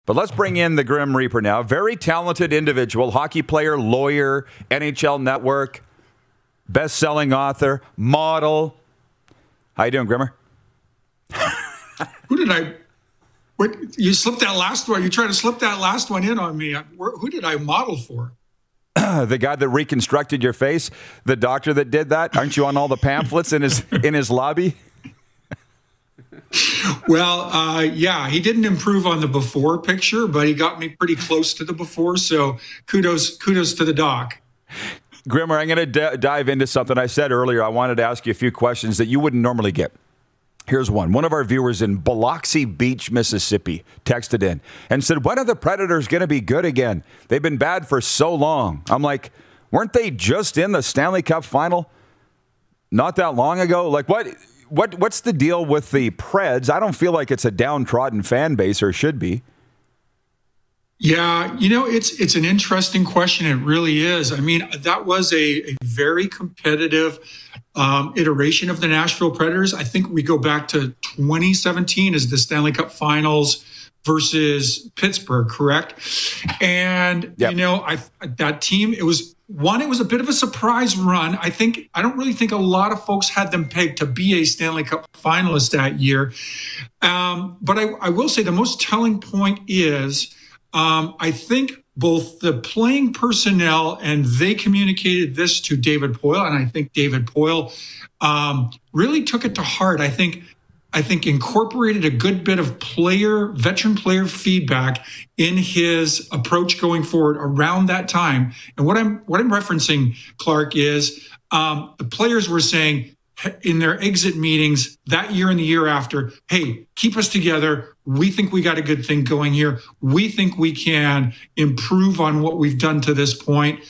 But let's bring in the Grim Reaper now. Very talented individual, hockey player, lawyer, NHL Network, best-selling author, model. How you doing, Grimmer? What, you slipped that last one. You tried to slip that last one in on me. Who did I model for? The guy that reconstructed your face, the doctor that did that. Aren't you on all the pamphlets in his lobby? Well, yeah, he didn't improve on the before picture, but he got me pretty close to the before. So kudos to the doc. Grimmer, I'm going to dive into something I said earlier. I wanted to ask you a few questions that you wouldn't normally get. Here's one. One of our viewers in Biloxi Beach, Mississippi, texted in and said, when are the Predators going to be good again? They've been bad for so long. I'm like, weren't they just in the Stanley Cup final not that long ago? Like, what's the deal with the Preds? I don't feel like it's a downtrodden fan base, or should be. Yeah, it's an interesting question. It really is. I mean, that was a very competitive iteration of the Nashville Predators. I think we go back to 2017 as the Stanley Cup Finals versus Pittsburgh, correct? And, yep. That team, it was a bit of a surprise run. I don't really think a lot of folks had them pegged to be a Stanley Cup finalist that year. But I will say the most telling point is, I think both the playing personnel, and they communicated this to David Poile, and I think David Poile really took it to heart. I think incorporated a good bit of veteran player feedback in his approach going forward around that time. And what I'm referencing, Clark, is the players were saying in their exit meetings that year and the year after, hey, keep us together. We think we got a good thing going here. We think we can improve on what we've done to this point.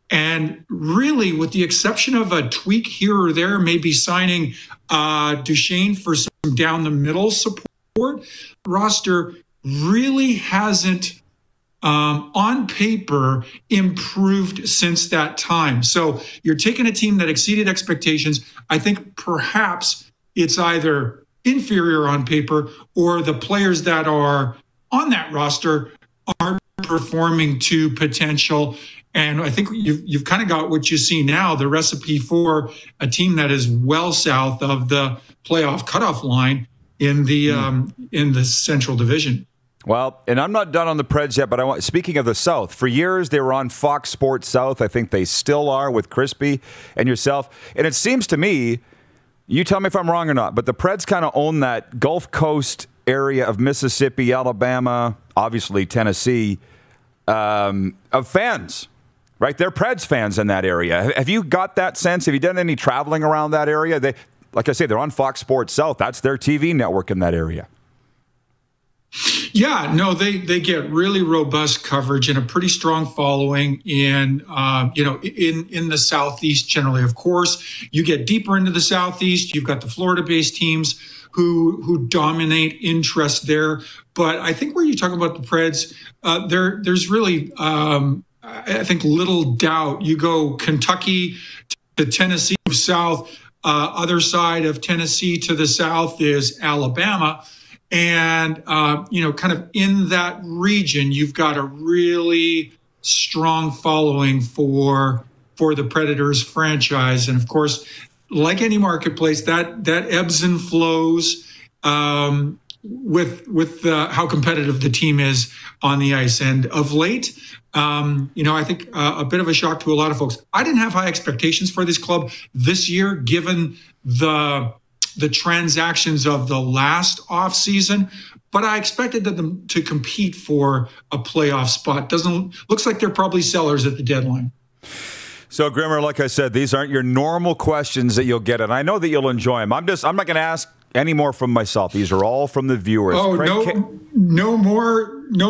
And really, with the exception of a tweak here or there, maybe signing Duchesne for some down the middle support, the roster really hasn't on paper improved since that time. So you're taking a team that exceeded expectations. I think perhaps it's either inferior on paper, or the players that are on that roster aren't performing to potential. And I think you've kind of got what you see now, the recipe for a team that is well south of the playoff cutoff line in the Central Division. Well, and I'm not done on the Preds yet, but speaking of the South, for years they were on Fox Sports South. I think they still are with Crispy and yourself. And it seems to me, you tell me if I'm wrong or not, but the Preds kind of own that Gulf Coast area of Mississippi, Alabama, obviously Tennessee, of fans, right? They're Preds fans in that area. Have you got that sense? Have you done any traveling around that area? Like I say, they're on Fox Sports South. That's their TV network in that area. Yeah, no, they get really robust coverage and a pretty strong following in the Southeast generally. Of course, you get deeper into the Southeast, you've got the Florida-based teams who dominate interest there. But I think where you talk about the Preds, there's really, I think, little doubt. You go Kentucky to Tennessee south, other side of Tennessee to the south is Alabama. And, kind of in that region, you've got a really strong following for the Predators franchise. And of course, like any marketplace, that ebbs and flows with how competitive the team is on the ice. And of late, I think a bit of a shock to a lot of folks. I didn't have high expectations for this club this year, given the transactions of the last offseason, but I expected them to compete for a playoff spot. Looks like they're probably sellers at the deadline. So, Grimmer, like I said, these aren't your normal questions that you'll get, and I know that you'll enjoy them. I'm not going to ask any more from myself. These are all from the viewers. Oh, no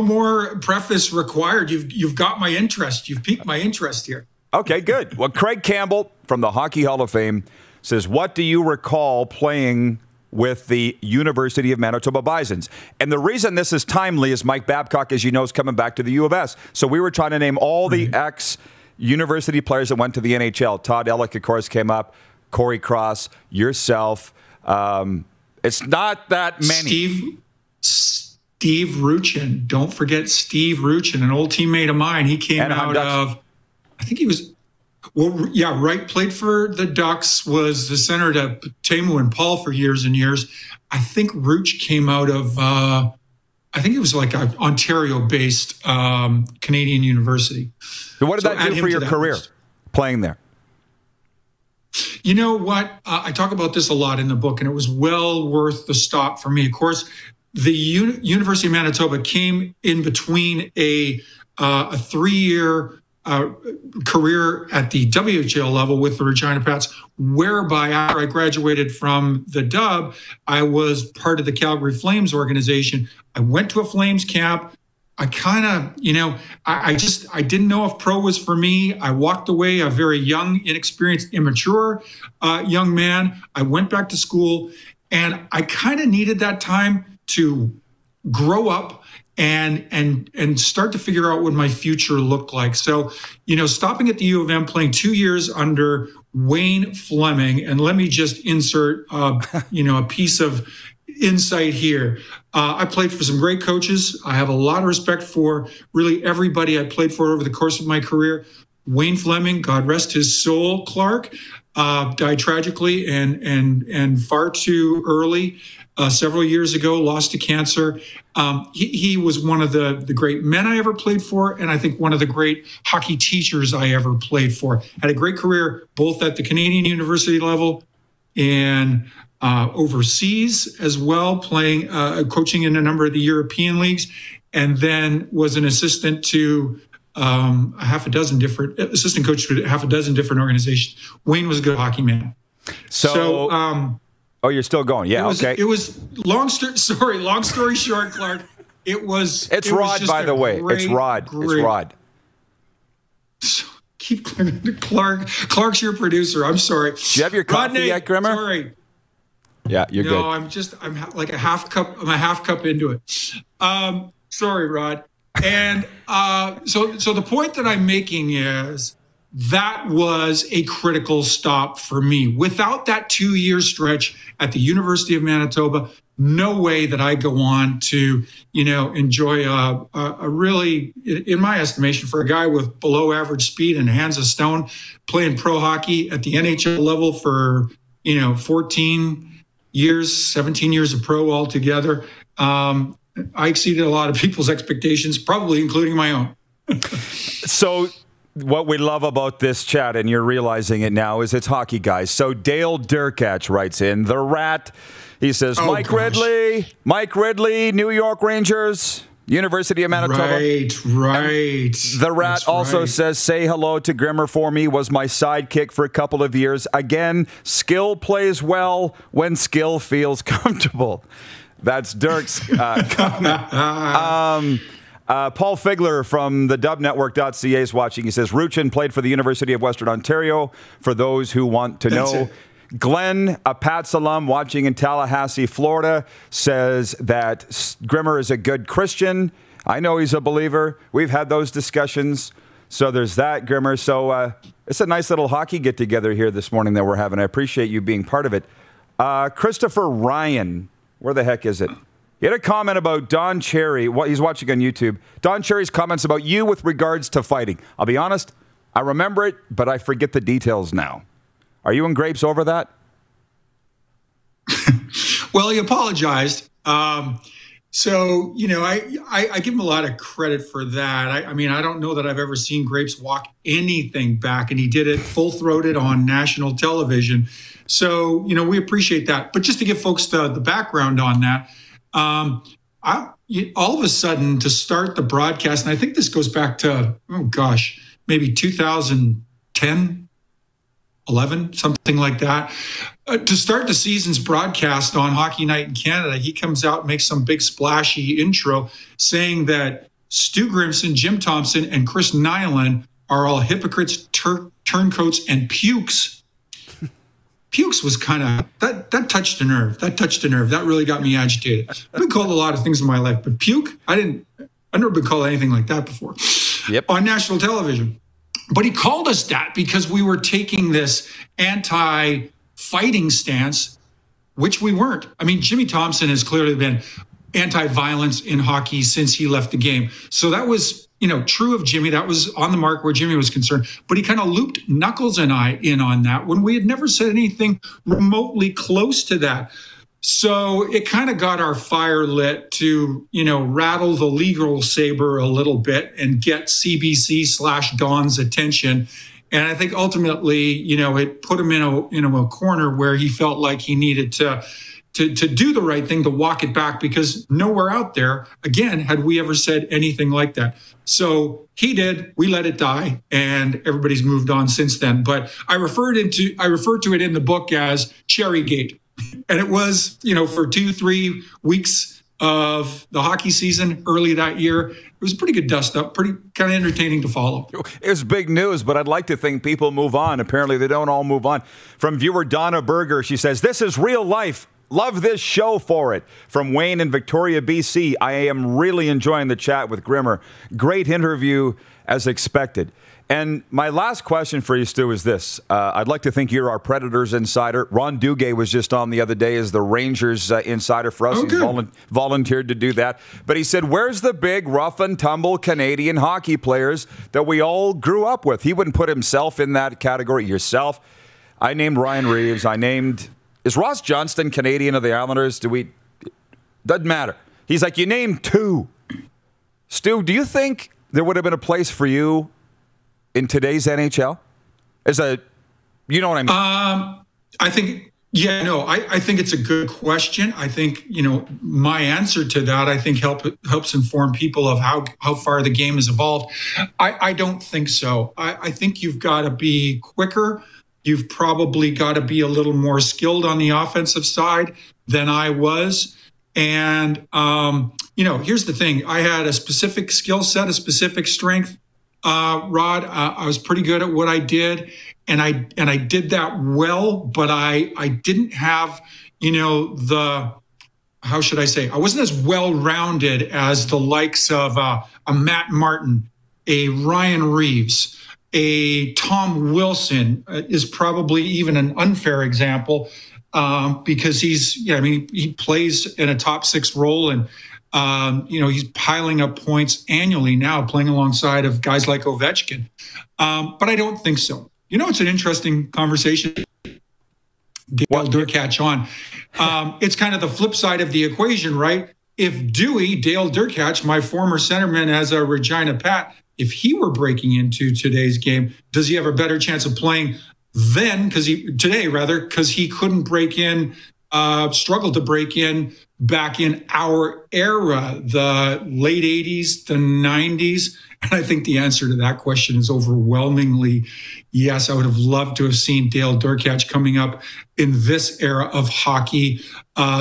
more preface required. You've got my interest. You've piqued my interest here. Okay, good. Well, Craig Campbell from the Hockey Hall of Fame says, what do you recall playing with the University of Manitoba Bisons? And the reason this is timely is Mike Babcock, as you know, is coming back to the U of S. So we were trying to name all the ex-university players that went to the NHL. Todd Ellick, of course, came up. Corey Cross, yourself. It's not that many. Steve Ruchin. Don't forget Steve Ruchin, an old teammate of mine. He came out of, I think he was, well, yeah, right. Played for the Ducks, was the center to Teemu and Paul for years and years. I think Ruch came out of, I think it was like an Ontario-based Canadian university. So what did that do for your career, playing there? You know what? I talk about this a lot in the book, and it was well worth the stop for me. Of course, the University of Manitoba came in between a 3-year career at the WHL level with the Regina Pats, whereby after I graduated from the Dub, I was part of the Calgary Flames organization. I went to a Flames camp. I kind of, I didn't know if pro was for me. I walked away a very young, inexperienced, immature young man. I went back to school, and I kind of needed that time to grow up and start to figure out what my future looked like. So, stopping at the U of M, playing 2 years under Wayne Fleming, and let me just insert, a piece of insight here. I played for some great coaches. I have a lot of respect for really everybody I played for over the course of my career. Wayne Fleming, God rest his soul, Clark, died tragically and far too early. Several years ago, lost to cancer. He was one of the great men I ever played for, and I think one of the great hockey teachers I ever played for. Had a great career both at the Canadian university level and overseas as well, playing, coaching in a number of the European leagues, and then was an assistant to assistant coach to half a dozen different organizations. Wayne was a good hockey man. So oh, you're still going? Yeah, okay. It was long story short, Clark. It's Rod, by the way. It's Rod. It's Rod. Keep Clark. Clark's your producer. I'm sorry. Do you have your coffee yet, Grimmer? Sorry. Yeah, you're good. No, I'm like a half cup. I'm a half cup into it. Sorry, Rod. And so the point that I'm making is that was a critical stop for me. Without that 2-year stretch at the University of Manitoba, no way that I go on to, enjoy a really, in my estimation, for a guy with below average speed and hands of stone, playing pro hockey at the NHL level for, 14 years, 17 years of pro altogether. I exceeded a lot of people's expectations, probably including my own. So what we love about this chat, and you're realizing it now, is it's hockey guys. So Dale Durkach writes in, the Rat. He says, Mike Ridley, New York Rangers, University of Manitoba. Right. The Rat also says, say hello to Grimmer for me, was my sidekick for a couple of years. Again, skill plays well when skill feels comfortable. That's Dirk's comment. Paul Figler from the dubnetwork.ca is watching. He says, Ruchin played for the University of Western Ontario, for those who want to know. Glenn, a Pats alum watching in Tallahassee, Florida, says that Grimmer is a good Christian. I know he's a believer. We've had those discussions. So there's that, Grimmer. So it's a nice little hockey get-together here this morning that we're having. I appreciate you being part of it. Christopher Ryan, where the heck is it? He had a comment about Don Cherry. He's watching on YouTube. Don Cherry's comments about you with regards to fighting. I'll be honest, I remember it, but I forget the details now. Are you and Grapes over that? Well, he apologized. So, I give him a lot of credit for that. I mean, I don't know that I've ever seen Grapes walk anything back, and he did it full-throated on national television. So, we appreciate that. But just to give folks the background on that, all of a sudden, to start the broadcast, and I think this goes back to, maybe 2010, 11, something like that. To start the season's broadcast on Hockey Night in Canada, he comes out and makes some big splashy intro saying that Stu Grimson, Jim Thompson, and Chris Nyland are all hypocrites, turncoats, and pukes. Pukes was kind of, that touched a nerve. That really got me agitated. I've been called a lot of things in my life, but puke, I've never been called anything like that before. Yep. On national television. But he called us that because we were taking this anti-fighting stance, which we weren't. I mean, Jimmy Thompson has clearly been anti-violence in hockey since he left the game. So that was, true of Jimmy. That was on the mark where Jimmy was concerned. But he kind of looped Knuckles and I in on that when we had never said anything remotely close to that. So it kind of got our fire lit to, rattle the legal saber a little bit and get CBC/Don's attention. And I think ultimately, it put him in a corner where he felt like he needed to do the right thing, to walk it back, because nowhere out there, again, had we ever said anything like that. So he did, we let it die, and everybody's moved on since then. But I referred to it in the book as Cherrygate. And it was, for 2-3 weeks of the hockey season early that year, it was a pretty good dust up, pretty kind of entertaining to follow. It was big news, but I'd like to think people move on. Apparently they don't all move on. From viewer Donna Berger, she says, "This is real life. Love this show for it." From Wayne in Victoria, BC, "I am really enjoying the chat with Grimmer. Great interview as expected." And my last question for you, Stu, is this. I'd like to think you're our Predators insider. Ron Duguay was just on the other day as the Rangers insider for us. He's volunteered to do that. But he said, where's the big rough and tumble Canadian hockey players that we all grew up with? He wouldn't put himself in that category. Yourself. I named Ryan Reeves. Is Ross Johnston Canadian of the Islanders? Doesn't matter. He's like, you named 2. Stu, do you think there would have been a place for you in today's NHL? You know what I mean? I think, I think it's a good question. I think, my answer to that, I think helps inform people of how far the game has evolved. I don't think so. I think you've got to be quicker. You've probably got to be a little more skilled on the offensive side than I was. And, here's the thing. I had a specific skill set, a specific strength. Rod, I was pretty good at what I did, and I did that well, but I didn't have, how should I say? I wasn't as well-rounded as the likes of a Matt Martin, a Ryan Reeves, a Tom Wilson is probably even an unfair example because he plays in a top 6 role, and he's piling up points annually now, playing alongside of guys like Ovechkin. But I don't think so. It's an interesting conversation. Dale Durkach on. It's kind of the flip side of the equation, right? If Dale Durkach, my former centerman as a Regina Pat, if he were breaking into today's game, does he have a better chance of playing then? Because he couldn't break in, struggled to break in back in our era, the late 80s, the 90s. And I think the answer to that question is overwhelmingly yes. I would have loved to have seen Dale Durkach coming up in this era of hockey.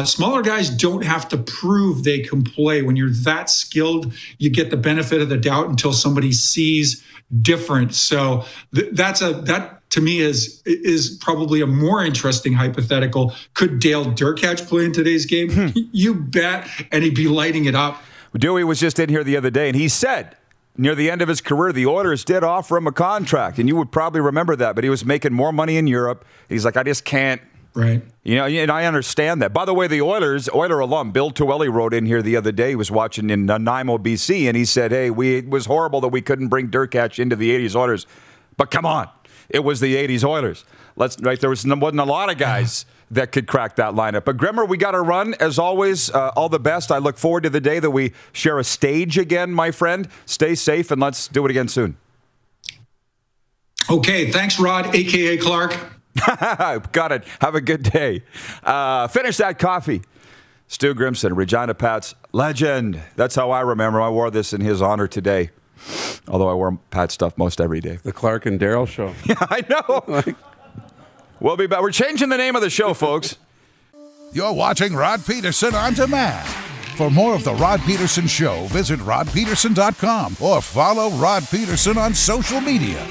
Smaller guys don't have to prove they can play. When you're that skilled, you get the benefit of the doubt until somebody sees different. So that to me is probably a more interesting hypothetical. Could Dale Durkach play in today's game? You bet, and he'd be lighting it up. Dewey was just in here the other day, and he said near the end of his career, the Oilers did offer him a contract, and you would probably remember that, but he was making more money in Europe. He's like, I just can't. Right. And I understand that. By the way, the Oiler alum, Bill Tuelli, wrote in here the other day. He was watching in Nanaimo, BC, and he said, hey, it was horrible that we couldn't bring Durkach into the 80s Oilers. But come on, it was the 80s Oilers. There wasn't a lot of guys that could crack that lineup. But Grimmer, we got to run. As always, all the best. I look forward to the day that we share a stage again, my friend. Stay safe, and let's do it again soon. Okay, thanks, Rod, a.k.a. Clark. Got it. Have a good day. Finish that coffee. Stu Grimson, Regina Pat's legend. That's how I remember. I wore this in his honor today. Although I wear Pat stuff most every day. The Clark and Daryl show. Yeah, I know. We'll be back. We're changing the name of the show, folks. You're watching Rod Pedersen On Demand. For more of the Rod Pedersen Show, visit rodpedersen.com or follow Rod Pedersen on social media.